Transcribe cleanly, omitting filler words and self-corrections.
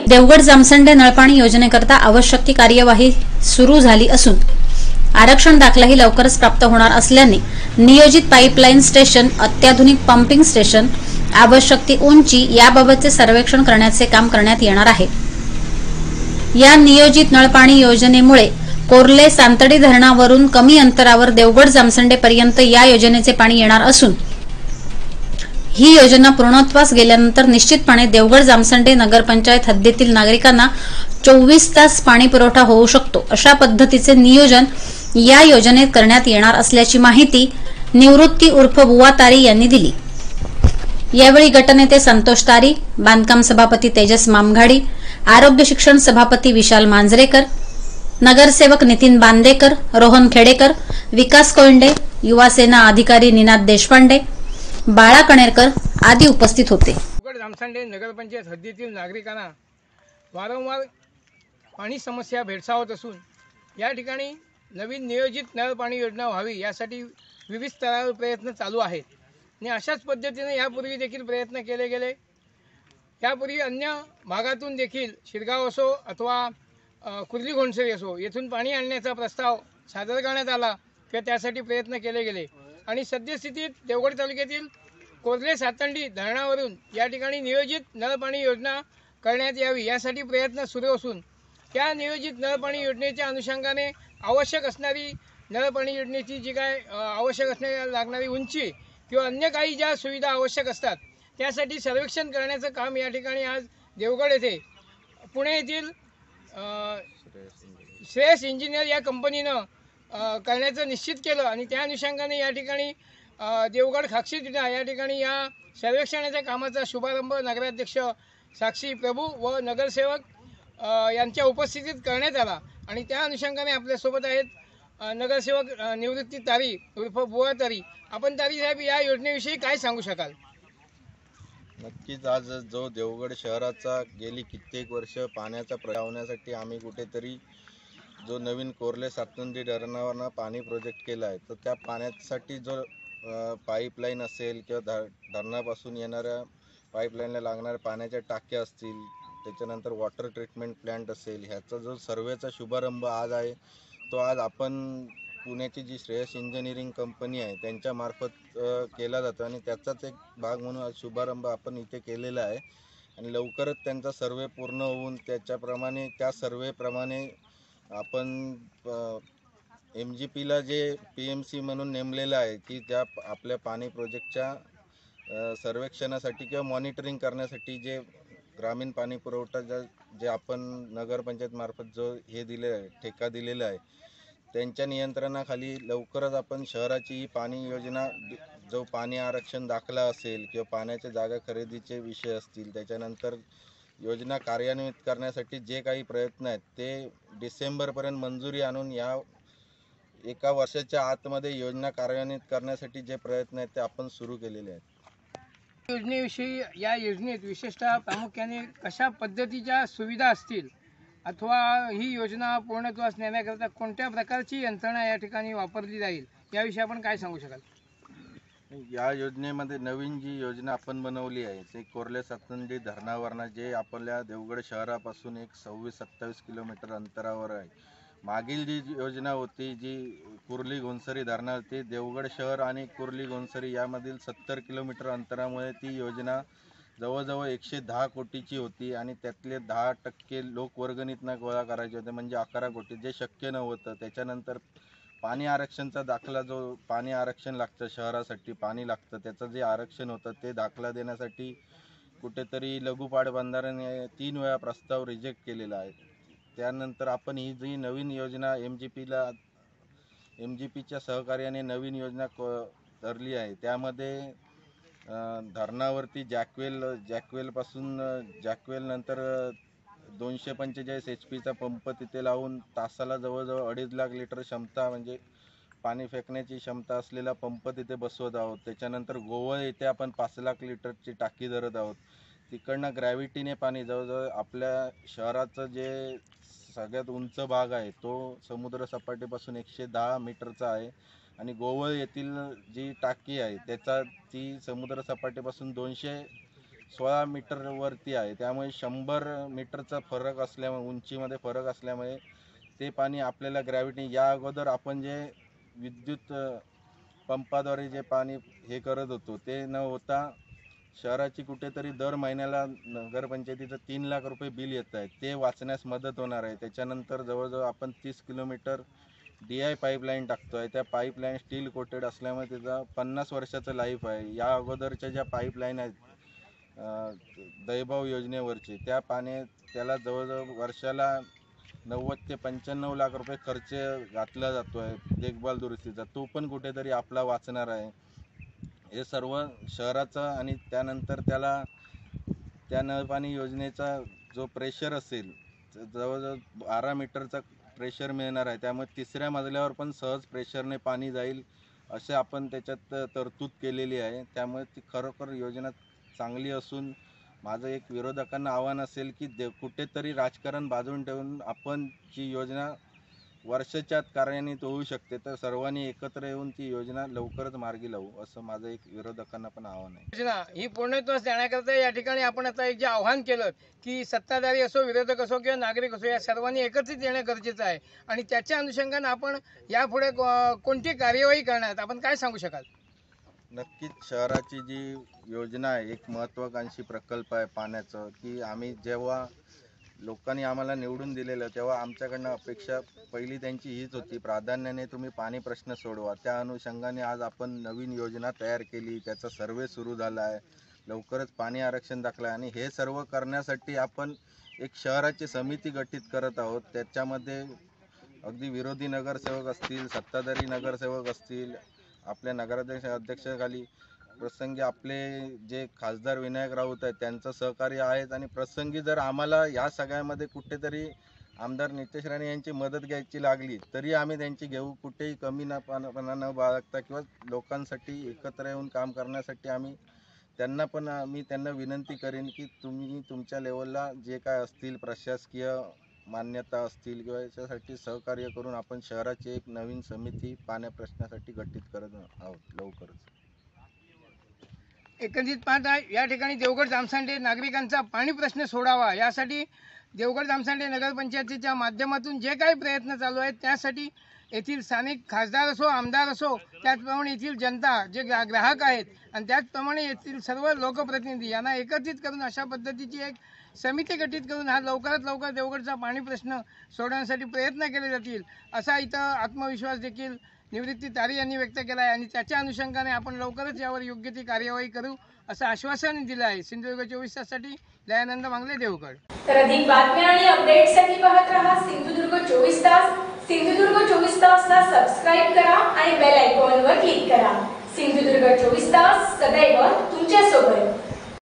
देवगड जामसंडे नळपाणी योजनेकरता आवश्यक ती कार्यवाही सुरू झाली असून आरक्षण दाखलाही लवकरच प्राप्त होणार असल्याने नियोजित पाईपलाईन स्टेशन, अत्याधुनिक पंपिंग स्टेशन, आवश्यक ती उंची याबाबतचे सर्वेक्षण करण्याचे काम करण्यात येणार आहे। या नियोजित नळपाणी योजनेमुळे कोर्ले सांतडी धरणावरून कमी अंतरावर देवगड जामसंडे पर्यंत या योजनेचे पाणी येणार असून ही योजना पूर्णत्वास गेल्यानंतर निश्चितपणे देवगड जामसंडे नगरपंचायत हद्दीतील नागरिकांना 24 तास पाणी पुरवठा होऊ शकतो, अशा पद्धतीचे नियोजन या योजनेत करण्यात येणार असल्याची माहिती निवृत्ती उर्फ बुवा तारी यांनी दिली। यावेळी गटनेते संतोष तारी, बांधकाम सभापती तेजस मामघाडी, आरोग्य शिक्षण सभापती विशाल मांजरेकर, नगरसेवक नितीन बांदेकर, रोहन खेडेकर, विकास कोंडे, युवा सेना अधिकारी निनाद देशपांडे, बाळा कणेरकर आदी उपस्थित होते। देवगड जामसंडे नगरपंचायत हद्दीतील नागरिकांना वारंवार पाणी समस्या भेडसावत असून या ठिकाणी नवीन नियोजित नळ पाणी योजना व्हावी यासाठी विविध स्तरावर प्रयत्न चालू आहेत आणि अशाच पद्धतीने यापूर्वी देखील प्रयत्न केले गेले। यापूर्वी अन्य भागातून देखील शिरगाव असो अथवा कुर्ली घोणसरी असो येथून पाणी आणण्याचा प्रस्ताव सादर करण्यात आला किंवा त्यासाठी प्रयत्न केले गेले आणि सद्यस्थितीत देवगड तालुक्यातील कोर्ले सातंडी धरणावरून या ठिकाणी नियोजित नळपाणी योजना करण्यात यावी यासाठी प्रयत्न सुरू असून त्या नियोजित नळपाणी योजनेच्या अनुषंगाने आवश्यक असणारी नळपाणी योजनेची जी काय आवश्यक असणारी लागणारी उंची किंवा अन्य काही ज्या सुविधा आवश्यक असतात त्यासाठी सर्वेक्षण करण्याचं काम या ठिकाणी आज देवगड येथे पुणे येथील श्रेयस इंजिनियर या कंपनीनं करण्याचं निश्चित केलं आणि त्या अनुषंगाने या ठिकाणी देवगड खाक्षी जिल्हा या ठिकाणी या सर्वेक्षणाच्या कामाचा शुभारंभ नगराध्यक्ष साक्षी प्रभू व नगरसेवक यांच्या उपस्थितीत करण्यात आला आणि त्या अनुषंगाने आपल्यासोबत आहेत नगरसेवक निवृत्ती तारी उर्फ बुवा तारी। आपण तारी साहेब या योजनेविषयी काय सांगू शकाल? नक्कीच आज जो देवगड शहराचा गेली कित्येक वर्ष पाण्याचा प्रश्न आम्ही कुठेतरी जो नवीन कोर्ले सातंडी धरणावरनं पाणी प्रोजेक्ट केला आहे तर त्या पाण्यासाठी जो पाईपलाईन असेल किंवा धरणापासून येणाऱ्या पाईपलाईनला लागणाऱ्या पाण्याच्या टाक्या असतील, त्याच्यानंतर वॉटर ट्रीटमेंट प्लांट असेल, ह्याचा जो सर्वेचा शुभारंभ आज आहे तो आज आपण पुण्याची जी श्रेयस इंजिनिअरिंग कंपनी आहे त्यांच्यामार्फत केला जातो आणि त्याचाच एक भाग म्हणून आज शुभारंभ आपण इथे केलेला आहे आणि लवकरच त्यांचा सर्वे पूर्ण होऊन त्या सर्वेप्रमाणे आपण MGPला जे PMC म्हणून नेमलेलं आहे की त्या आपल्या पाणी प्रोजेक्टच्या सर्वेक्षणासाठी किंवा मॉनिटरिंग करण्यासाठी जे ग्रामीण पाणी पुरवठा जे आपण नगरपंचायतमार्फत जो हे दिले आहे ठेका दिलेला आहे त्यांच्या नियंत्रणाखाली लवकरच आपण शहराची ही पाणी योजना जो पाणी आरक्षण दाखला असेल किंवा पाण्याच्या जागा खरेदीचे विषय असतील, त्याच्यानंतर योजना कार्यान्वित करण्यासाठी जे काही प्रयत्न आहेत ते डिसेंबरपर्यंत मंजुरी आणून या एका वर्षाच्या आतमध्ये योजना कार्यान्वित करण्यासाठी जे प्रयत्न आहेत ते आपण सुरू केलेले आहेत। योजनेविषयी या योजनेत विशेषतः प्रामुख्याने कशा पद्धतीच्या सुविधा असतील अथवा ही योजना पूर्णत्वास नेण्याकरता कोणत्या प्रकारची यंत्रणा या ठिकाणी वापरली जाईल याविषयी आपण काय सांगू शकाल? या योजनेमध्ये नवीन जी योजना आपण बनवली आहे ते कोर्ले सातंडी धरणावरनं जे आपल्या देवगड शहरापासून एक 26-27 किलोमीटर अंतरावर आहे। मागील जी योजना होती जी कुर्ली घोणसरी धरणावर ती देवगड शहर आणि कुर्ली घोणसरी यामधील 70 किलोमीटर अंतरामुळे ती योजना जवळजवळ 110 कोटीची होती आणि त्यातले 10% लोकवर्गणीतनं गोळा करायचे होते, म्हणजे 11 कोटी, जे शक्य नव्हतं। त्याच्यानंतर पाणी आरक्षणचा दाखला जो पाणी आरक्षण लागतं शहरासाठी पाणी लागतं त्याचं जे आरक्षण होतं ते दाखला देण्यासाठी कुठेतरी लघु पाटबंधाऱ्याने 3 वेळा प्रस्ताव रिजेक्ट केलेला आहे। त्यानंतर आपण ही जी नवीन योजना MGPच्या सहकार्याने नवीन योजना धरली आहे त्यामध्ये धरणावरती जॅकवेलपासून नंतर 245 HP पंप तिथे लावून तासाला जवळजवळ 2.5 लाख लिटर क्षमता म्हणजे पाणी फेकण्याची क्षमता असलेला पंप तिथे बसवत आहोत। त्याच्यानंतर गोवळ येथे आपण 5 लाख लिटरची टाकी धरत आहोत। तिकडनं ग्रॅव्हिटीने पाणी जवळजवळ आपल्या शहराचं जे सगळ्यात उंच भाग आहे तो समुद्र सपाटीपासून 110 मीटरचा आहे आणि गोवळ येथील जी टाकी आहे ती समुद्र सपाटीपासून 16 मीटरवरती आहे, त्यामुळे 100 मीटरचा फरक असल्यामुळे, उंचीमध्ये फरक असल्यामुळे ते पाणी आपल्याला ग्रॅव्हिटी, या अगोदर आपण जे विद्युत पंपाद्वारे जे पाणी हे करत होतो ते न होता शहराची कुठेतरी दर महिन्याला नगरपंचायतीचं 3 लाख रुपये बिल येत आहे, ते वाचण्यास मदत होणार आहे. त्याच्यानंतर जवळजवळ आपण 30 किलोमीटर DI पाईपलाईन टाकतो आहे. त्या पाईपलाईन स्टील कोटेड असल्यामुळे त्याचा 50 वर्षाचं लाईफ आहे. या अगोदरच्या ज्या पाईपलाईन आहेत दैभाव योजनेवरची, त्याला जवळजवळ वर्षाला 90 ते 95 लाख रुपये खर्च घातला जातो आहे देखभाल दुरुस्तीचा, तो पण कुठेतरी आपला वाचणार आहे. हे सर्व शहराचं, आणि त्यानंतर त्या नळपाणी योजनेचा जो प्रेशर असेल, जवळजवळ 12 मीटरचा प्रेशर मिळणार आहे, त्यामुळे 3ऱ्या मजल्यावर पण सहज प्रेशरने पाणी जाईल असे आपण त्याच्यात तरतूद केलेली आहे. त्यामुळे ती खरोखर योजना चांगली असून माझं एक विरोधकांना आव्हान असेल की कुठेतरी राजकारण बाजून ठेवून आपण जी योजना वर्षाच्या आत कार्यान्वित होऊ शकते, तर सर्वांनी एकत्र येऊन ती योजना लवकरच मार्गी लावू, असं माझं एक विरोधकांना पण आव्हान आहे. योजना ही पूर्णत्वास देण्याकरता या ठिकाणी आपण आता एक जे आव्हान केलं की सत्ताधारी असो, विरोधक असो किंवा नागरिक असो, या सर्वांनी एकत्रित येणं गरजेचं आहे, आणि त्याच्या अनुषंगाने आपण यापुढे कोणती कार्यवाही करण्यात आपण काय सांगू शकाल? नक्कीच शहराची जी योजना आहे, एक महत्त्वाकांक्षी प्रकल्प आहे पाण्याचं, की आम्ही जेव्हा लोकांनी आम्हाला निवडून दिलेलं तेव्हा आमच्याकडनं अपेक्षा पहिली त्यांची हीच होती, प्राधान्याने तुम्ही पाणी प्रश्न सोडवा. त्या अनुषंगाने आज आपण नवीन योजना तयार केली, त्याचा सर्वे सुरू झाला आहे, लवकरच पाणी आरक्षण दाखलं आहे, आणि हे सर्व करण्यासाठी आपण एक शहराची समिती गठीत करत आहोत. त्याच्यामध्ये अगदी विरोधी नगरसेवक असतील, सत्ताधारी नगरसेवक असतील, आपल्या अध्यक्षाखाली प्रसंगी आपले जे खासदार विनायक राऊत आहेत त्यांचं सहकार्य आहेत, आणि प्रसंगी जर आम्हाला या सगळ्यामध्ये कुठेतरी आमदार नितेश राणे यांची मदत घ्यायची लागली तरी आम्ही त्यांची घेऊ. कुठेही कमी न बाळगता किंवा लोकांसाठी एकत्र येऊन काम करण्यासाठी आम्ही त्यांना विनंती करेन की तुम्ही तुमच्या लेवलला जे काय असतील प्रशासकीय मान्यता असतील किंवा याच्यासाठी सहकार्य करून आपण शहराची एक नवीन समिती पाण्या प्रश्नासाठी गठीत करत आहोत लवकरच. एकंदरीत पाहता या ठिकाणी देवगड जामसांडे नागरिकांचा पाणी प्रश्न सोडावा यासाठी देवगड जामसांडे नगरपंचायतीच्या माध्यमातून जे काही प्रयत्न चालू आहेत त्यासाठी येथील स्थानिक खासदार असो, आमदार असो, त्याचप्रमाणे येथील जनता जे ग्राहक आहेत आणि त्याचप्रमाणे येथील सर्व लोकप्रतिनिधी यांना एकत्रित करून अशा पद्धतीची एक समिती गठीत करून हा लवकरात लवकर देवगडचा पाणी प्रश्न सोडवण्यासाठी प्रयत्न केले जातील असा इथं आत्मविश्वास देखील निवृत्ती तारी यांनी व्यक्त केला आहे, आणि त्याच्या अनुषंगाने आपण लवकरच यावर योग्य ती कार्यवाही करू असं आश्वासन दिलं आहे. सिंधुदुर्ग 24 ताससाठी दयानंद मांगले, देवगड. तर अधिक बातम्या आणि अपडेट्ससाठी पाहत रहा सिंधुदुर्ग 24 तास. सिंधुदुर्ग 24 तासला सबस्क्राइब करा आणि बेल आयकॉनवर क्लिक करा. सिंधुदुर्ग 24 तास सदैव तुमच्या सोबत.